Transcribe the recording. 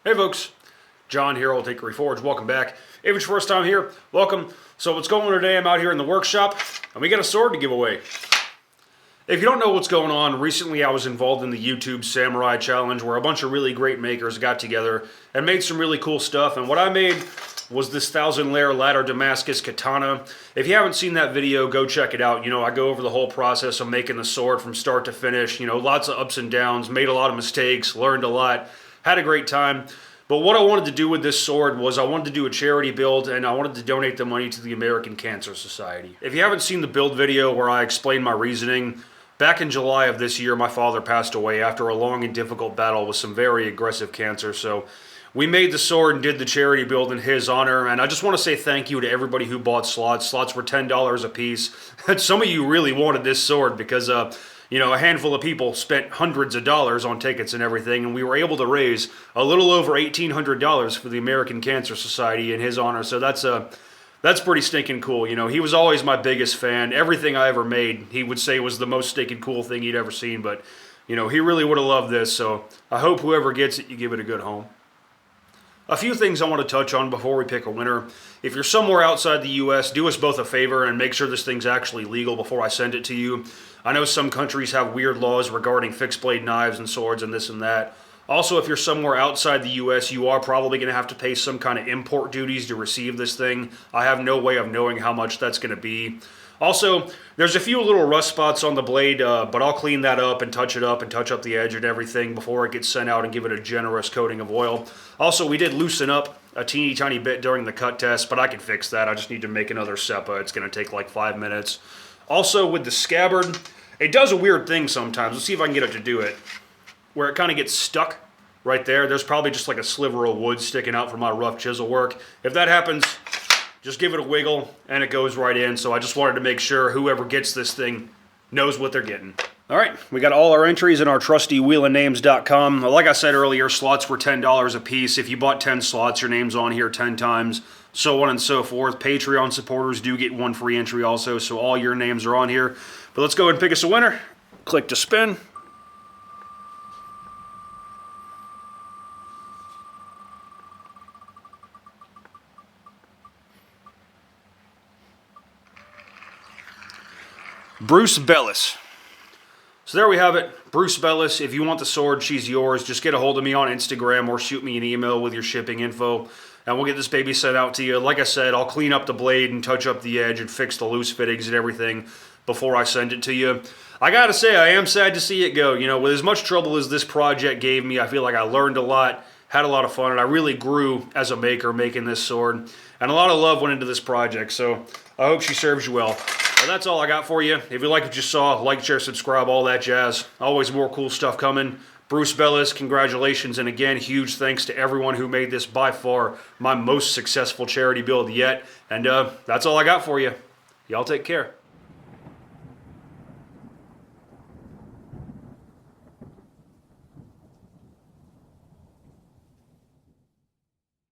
Hey folks, John here, Old Hickory Forge. Welcome back. If it's your first time here, welcome. So what's going on today, I'm out here in the workshop, and we got a sword to give away. If you don't know what's going on, recently I was involved in the YouTube Samurai Challenge, where a bunch of really great makers got together and made some really cool stuff, and what I made was this 1,000-layer ladder Damascus Katana. If you haven't seen that video, go check it out. You know, I go over the whole process of making the sword from start to finish. You know, lots of ups and downs, made a lot of mistakes, learned a lot. Had a great time. But what I wanted to do with this sword was I wanted to do a charity build, and I wanted to donate the money to the American Cancer Society. If you haven't seen the build video where I explain my reasoning, back in July of this year, my father passed away after a long and difficult battle with some very aggressive cancer. So we made the sword and did the charity build in his honor, and I just want to say thank you to everybody who bought slots. Slots were $10 a piece. Some of you really wanted this sword because you know, a handful of people spent hundreds of dollars on tickets and everything, and we were able to raise a little over $1,800 for the American Cancer Society in his honor. So that's pretty stinking cool. You know, he was always my biggest fan. Everything I ever made, he would say was the most stinking cool thing he'd ever seen. But, you know, he really would have loved this. So I hope whoever gets it, you give it a good home. A few things I want to touch on before we pick a winner. If you're somewhere outside the U.S., do us both a favor and make sure this thing's actually legal before I send it to you. I know some countries have weird laws regarding fixed blade knives and swords and this and that. Also, if you're somewhere outside the U.S., you are probably going to have to pay some kind of import duties to receive this thing. I have no way of knowing how much that's going to be. Also, there's a few little rust spots on the blade, but I'll clean that up and touch it up and touch up the edge and everything before it gets sent out and give it a generous coating of oil. Also, we did loosen up a teeny tiny bit during the cut test, but I can fix that. I just need to make another SEPA. It's going to take like 5 minutes. Also, with the scabbard, it does a weird thing sometimes. Let's see if I can get it to do it. Where it kind of gets stuck right there. There's probably just like a sliver of wood sticking out from my rough chisel work. If that happens, just give it a wiggle and it goes right in. So I just wanted to make sure whoever gets this thing knows what they're getting. All right, we got all our entries in our trusty wheelandnames.com. Like I said earlier, slots were $10 a piece. If you bought 10 slots, your name's on here 10 times, so on and so forth. Patreon supporters do get one free entry also, so all your names are on here. But let's go ahead and pick us a winner. Click to spin. Bruce Bellis. So there we have it, Bruce Bellis. If you want the sword, she's yours. Just get a hold of me on Instagram or shoot me an email with your shipping info, and we'll get this baby sent out to you. Like I said, I'll clean up the blade and touch up the edge and fix the loose fittings and everything before I send it to you. I gotta say, I am sad to see it go. You know, with as much trouble as this project gave me, I feel like I learned a lot, had a lot of fun, and I really grew as a maker making this sword. And a lot of love went into this project, so I hope she serves you well. Well, that's all I got for you. If you like what you saw, like, share, subscribe, all that jazz. Always more cool stuff coming. Bruce Bellis, congratulations, and again, huge thanks to everyone who made this by far my most successful charity build yet. And that's all I got for you. Y'all take care.